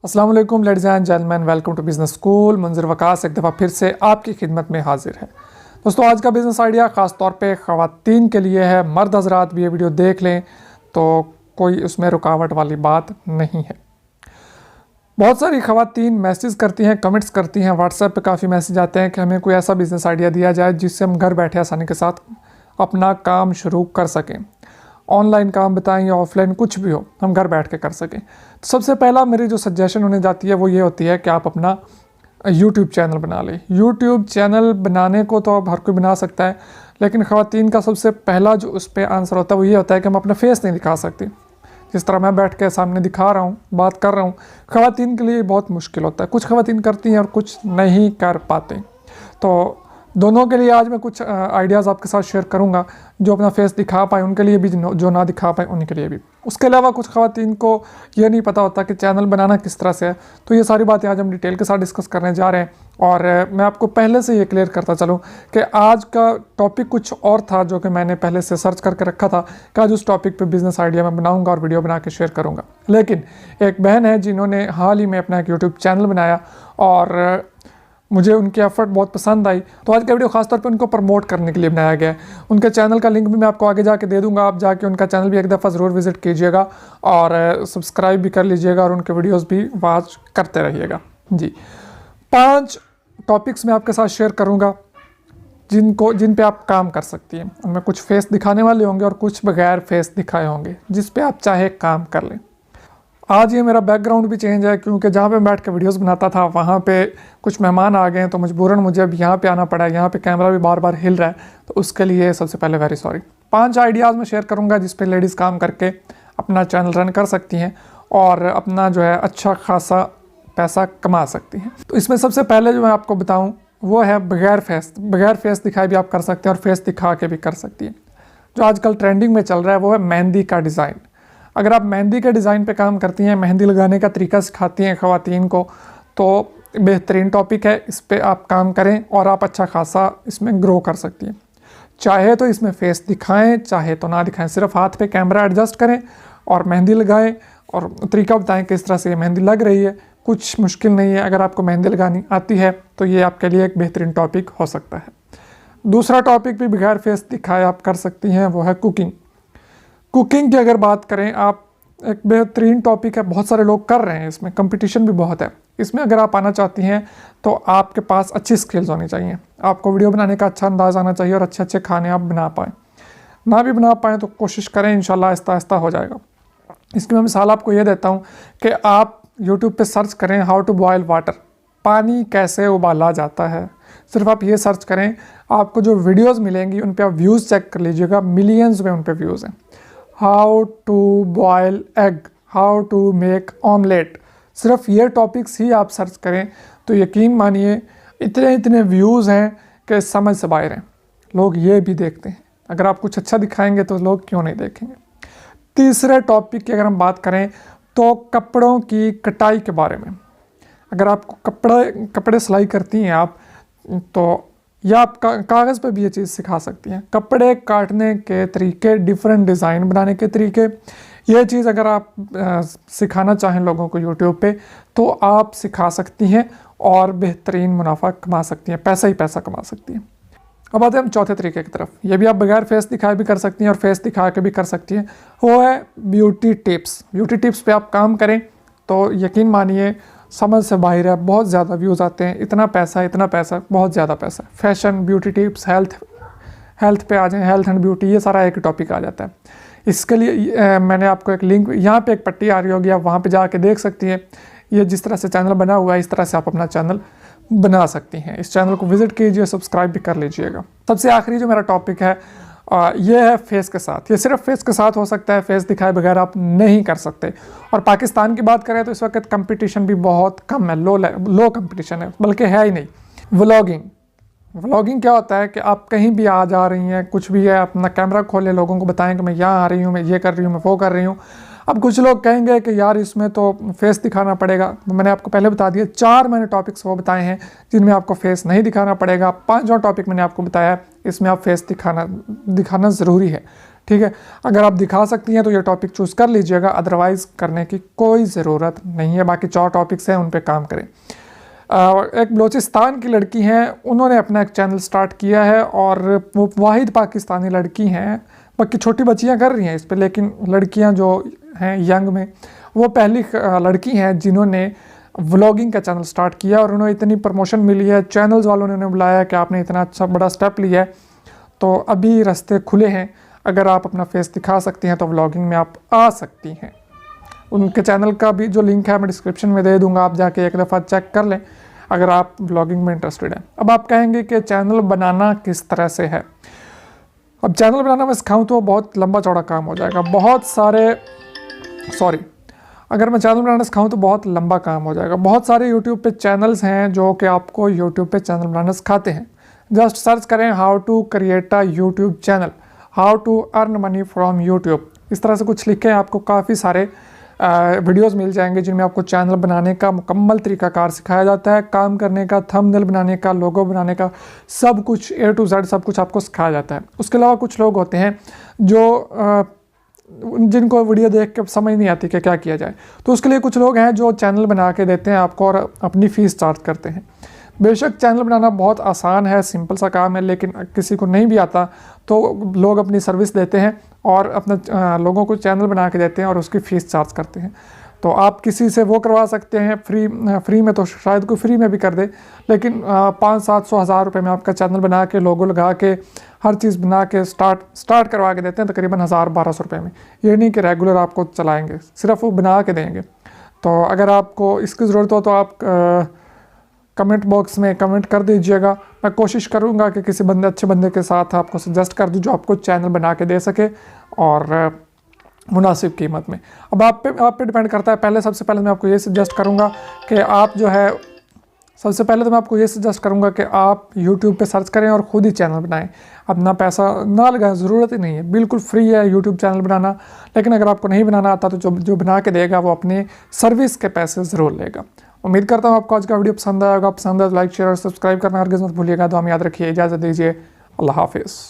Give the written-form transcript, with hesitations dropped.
अस्सलाम वालेकुम ladies and gentleman, welcome to business school. Manzar Waqas एक दफ़ा फिर से आपकी खिदमत में हाजिर है। दोस्तों, आज का बिज़नेस आइडिया ख़ास तौर पे ख़वातीन के लिए है। मर्द हज़रात भी ये वीडियो देख लें तो कोई उसमें रुकावट वाली बात नहीं है। बहुत सारी ख़वातीन मैसेज करती हैं, कमेंट्स करती हैं, व्हाट्सएप पे काफ़ी मैसेज आते हैं कि हमें कोई ऐसा बिज़नेस आइडिया दिया जाए जिससे हम घर बैठे आसानी के साथ अपना काम शुरू कर सकें। ऑनलाइन काम बताएं या ऑफलाइन, कुछ भी हो, हम घर बैठ के कर सकें। तो सबसे पहला मेरी जो सजेशन होने जाती है वो ये होती है कि आप अपना यूट्यूब चैनल बना लें। यूट्यूब चैनल बनाने को तो अब हर कोई बना सकता है, लेकिन ख़वातीन का सबसे पहला जो उस पर आंसर होता है वो ये होता है कि हम अपना फेस नहीं दिखा सकते। जिस तरह मैं बैठ के सामने दिखा रहा हूँ, बात कर रहा हूँ, ख़वातीन के लिए बहुत मुश्किल होता है। कुछ ख़वातीन करती हैं और कुछ नहीं कर पाते। तो दोनों के लिए आज मैं कुछ आइडियाज़ आपके साथ शेयर करूंगा, जो अपना फेस दिखा पाए उनके लिए भी, जो ना दिखा पाए उनके लिए भी। उसके अलावा कुछ ख़वातीन को ये नहीं पता होता कि चैनल बनाना किस तरह से है, तो ये सारी बातें आज हम डिटेल के साथ डिस्कस करने जा रहे हैं। और मैं आपको पहले से ये क्लियर करता चलूँ कि आज का टॉपिक कुछ और था जो कि मैंने pहले से सर्च करके रखा था कि आज उस टॉपिक पर बिज़नेस आइडिया मैं बनाऊँगा और वीडियो बना के शेयर करूँगा। लेकिन एक बहन है जिन्होंने हाल ही में अपना एक यूट्यूब चैनल बनाया और मुझे उनकी एफर्ट बहुत पसंद आई, तो आज का वीडियो खासतौर पे उनको प्रमोट करने के लिए बनाया गया है। उनके चैनल का लिंक भी मैं आपको आगे जाके दे दूंगा, आप जाके उनका चैनल भी एक दफ़ा ज़रूर विज़िट कीजिएगा और सब्सक्राइब भी कर लीजिएगा और उनके वीडियोस भी वॉच करते रहिएगा। जी, 5 टॉपिक्स मैं आपके साथ शेयर करूँगा जिन पे आप काम कर सकती हैं। उनमें कुछ फेस दिखाने वाले होंगे और कुछ बगैर फेस दिखाए होंगे, जिस पे आप चाहे काम कर लें। आज ये मेरा बैकग्राउंड भी चेंज है क्योंकि जहाँ पे मैं बैठ के वीडियोस बनाता था वहाँ पे कुछ मेहमान आ गए हैं, तो मजबूरन मुझे अब यहाँ पे आना पड़ा है। यहाँ पे कैमरा भी बार बार हिल रहा है, तो उसके लिए सबसे पहले वेरी सॉरी। 5 आइडियाज़ मैं शेयर करूँगा जिस पे लेडीज़ काम करके अपना चैनल रन कर सकती हैं और अपना जो है अच्छा खासा पैसा कमा सकती हैं। तो इसमें सबसे पहले जो मैं आपको बताऊँ वो है बगैर फेस दिखाए भी आप कर सकते हैं और फेस दिखा के भी कर सकती हैं। जो आजकल ट्रेंडिंग में चल रहा है वो है मेहंदी का डिज़ाइन। अगर आप मेहंदी के डिज़ाइन पे काम करती हैं, मेहंदी लगाने का तरीका सिखाती हैं ख़वातीन को, तो बेहतरीन टॉपिक है। इस पे आप काम करें और आप अच्छा खासा इसमें ग्रो कर सकती हैं। चाहे तो इसमें फेस दिखाएं, चाहे तो ना दिखाएं, सिर्फ हाथ पे कैमरा एडजस्ट करें और मेहंदी लगाएं और तरीका बताएं किस तरह से ये मेहंदी लग रही है। कुछ मुश्किल नहीं है, अगर आपको मेहंदी लगानी आती है तो ये आपके लिए एक बेहतरीन टॉपिक हो सकता है। दूसरा टॉपिक भी बगैर फेस दिखाए आप कर सकती हैं, वो है कुकिंग। कुकिंग की अगर बात करें, आप एक बेहतरीन टॉपिक है, बहुत सारे लोग कर रहे हैं, इसमें कंपटीशन भी बहुत है। इसमें अगर आप आना चाहती हैं तो आपके पास अच्छी स्किल्स होनी चाहिए, आपको वीडियो बनाने का अच्छा अंदाज़ आना चाहिए और अच्छे अच्छे खाने आप बना पाएँ। ना भी बना पाएँ तो कोशिश करें, इंशाल्लाह आहिस्ता आहिस्ता हो जाएगा। इसकी मैं मिसाल आपको ये देता हूँ कि आप यूट्यूब पे सर्च करें हाउ टू बॉयल वाटर, पानी कैसे उबाला जाता है। सिर्फ आप ये सर्च करें, आपको जो वीडियोस मिलेंगी उन पे आप व्यूज़ चेक कर लीजिएगा, मिलियंस में उन पे व्यूज़ हैं। How to boil egg, how to make omelette, सिर्फ ये टॉपिक्स ही आप सर्च करें तो यकीन मानिए इतने इतने व्यूज़ हैं कि समझ से बाहर हैं। लोग ये भी देखते हैं। अगर आप कुछ अच्छा दिखाएंगे तो लोग क्यों नहीं देखेंगे। तीसरे टॉपिक की अगर हम बात करें तो कपड़ों की कटाई के बारे में। अगर आपको कपड़े सिलाई करती हैं आप, तो या आप कागज़ पे भी ये चीज़ सिखा सकती हैं। कपड़े काटने के तरीके, डिफरेंट डिज़ाइन बनाने के तरीके, ये चीज़ अगर आप सिखाना चाहें लोगों को यूट्यूब पे तो आप सिखा सकती हैं और बेहतरीन मुनाफा कमा सकती हैं, पैसा ही पैसा कमा सकती हैं। अब आते हैं हम चौथे तरीके की तरफ। ये भी आप बगैर फेस दिखाए भी कर सकती हैं और फेस दिखा के भी कर सकती हैं। वो है ब्यूटी टिप्स। ब्यूटी टिप्स पे आप काम करें तो यकीन मानिए समझ से बाहर है, बहुत ज़्यादा व्यूज़ आते हैं। इतना पैसा, बहुत ज़्यादा पैसा। फैशन, ब्यूटी टिप्स, हेल्थ पे आ जाए, हेल्थ एंड ब्यूटी, ये सारा एक टॉपिक आ जाता है। इसके लिए मैंने आपको एक लिंक, यहाँ पे एक पट्टी आ रही होगी, आप वहाँ पे जाके देख सकती हैं। ये जिस तरह से चैनल बना हुआ है इस तरह से आप अपना चैनल बना सकती हैं। इस चैनल को विजिट कीजिए, सब्सक्राइब भी कर लीजिएगा। सबसे आखिरी जो मेरा टॉपिक है ये है फेस के साथ। ये सिर्फ फेस के साथ हो सकता है, फेस दिखाए बगैर आप नहीं कर सकते। और पाकिस्तान की बात करें तो इस वक्त कंपटीशन भी बहुत कम है, लो कंपटीशन है, बल्कि है ही नहीं। व्लॉगिंग क्या होता है कि आप कहीं भी आ जा रही हैं, कुछ भी है, अपना कैमरा खोलें, लोगों को बताएं कि मैं यहाँ आ रही हूँ, मैं ये कर रही हूँ, मैं वो कर रही हूँ। अब कुछ लोग कहेंगे कि यार इसमें तो फेस दिखाना पड़ेगा, तो मैंने आपको पहले बता दिया 4 मैंने टॉपिक्स वो बताए हैं जिनमें आपको फेस नहीं दिखाना पड़ेगा। 5वां टॉपिक मैंने आपको बताया है, इसमें आप फेस दिखाना ज़रूरी है। ठीक है, अगर आप दिखा सकती हैं तो ये टॉपिक चूज़ कर लीजिएगा, अदरवाइज़ करने की कोई ज़रूरत नहीं है। बाकी 4 टॉपिक्स हैं, उन पे काम करें। एक बलूचिस्तान की लड़की हैं, उन्होंने अपना एक चैनल स्टार्ट किया है और वो वाहिद पाकिस्तानी लड़की हैं। बाकी छोटी बच्चियां कर रही हैं इस पर, लेकिन लड़कियां जो हैं यंग में, वो पहली लड़की हैं जिन्होंने व्लॉगिंग का चैनल स्टार्ट किया और उन्हें इतनी प्रमोशन मिली है, चैनल्स वालों ने उन्हें बुलाया कि आपने इतना अच्छा बड़ा स्टेप लिया है, तो अभी रास्ते खुले हैं। अगर आप अपना फेस दिखा सकती हैं तो व्लॉगिंग में आप आ सकती हैं। उनके चैनल का भी जो लिंक है मैं डिस्क्रिप्शन में दे दूंगा, आप जाके एक दफ़ा चेक कर लें अगर आप व्लॉगिंग में इंटरेस्टेड हैं। अब आप कहेंगे कि चैनल बनाना किस तरह से है। अब चैनल बनाना मैं सिखाऊँ तो बहुत लंबा चौड़ा काम हो जाएगा, अगर मैं चैनल बनाना सिखाऊँ तो बहुत लंबा काम हो जाएगा। बहुत सारे यूट्यूब पे चैनल्स हैं जो कि आपको यूट्यूब पे चैनल बनाना सिखाते हैं। जस्ट सर्च करें how to create a YouTube channel, how to earn money from YouTube, इस तरह से कुछ लिखें, आपको काफ़ी सारे वीडियोस मिल जाएंगे जिनमें आपको चैनल बनाने का मुकम्मल तरीकाकार सिखाया जाता है। काम करने का, थंबनेल बनाने का, लोगो बनाने का, सब कुछ A to Z सब कुछ आपको सिखाया जाता है। उसके अलावा कुछ लोग होते हैं जो जिनको वीडियो देख के समझ नहीं आती कि क्या किया जाए, तो उसके लिए कुछ लोग हैं जो चैनल बना के देते हैं आपको और अपनी फ़ीस चार्ज करते हैं। बेशक चैनल बनाना बहुत आसान है, सिंपल सा काम है, लेकिन किसी को नहीं भी आता तो लोग अपनी सर्विस देते हैं और अपने लोगों को चैनल बना के देते हैं और उसकी फ़ीस चार्ज करते हैं। तो आप किसी से वो करवा सकते हैं फ्री में, तो शायद कोई फ्री में भी कर दे, लेकिन 500-700-1000 रुपये में आपका चैनल बना के, लोगो लगा के, हर चीज़ बना के स्टार्ट करवा के देते हैं तकरीबन 1000-1200 रुपये में। ये नहीं कि रेगुलर आपको चलाएँगे, सिर्फ वो बना के देंगे। तो अगर आपको इसकी ज़रूरत हो तो आप कमेंट बॉक्स में कमेंट कर दीजिएगा। मैं कोशिश करूंगा कि किसी अच्छे बंदे के साथ आपको सजेस्ट कर दूं जो आपको चैनल बना के दे सके और मुनासिब कीमत में। अब आप पे डिपेंड करता है। सबसे पहले मैं आपको ये सजेस्ट करूंगा कि आप यूट्यूब पे सर्च करें और ख़ुद ही चैनल बनाएं। अपना पैसा ना लगाएं, ज़रूरत ही नहीं है, बिल्कुल फ्री है यूट्यूब चैनल बनाना। लेकिन अगर आपको नहीं बनाना आता तो जो बना के देगा वो अपने सर्विस के पैसे ज़रूर लेगा। उम्मीद करता हूँ आपको आज का वीडियो पसंद आएगा। पसंद है तो लाइक, शेयर और सब्सक्राइब करना हरगिज़ मत भूलिएगा। तो हम याद रखिए, इजाज़त दीजिए, अल्लाह हाफिज़।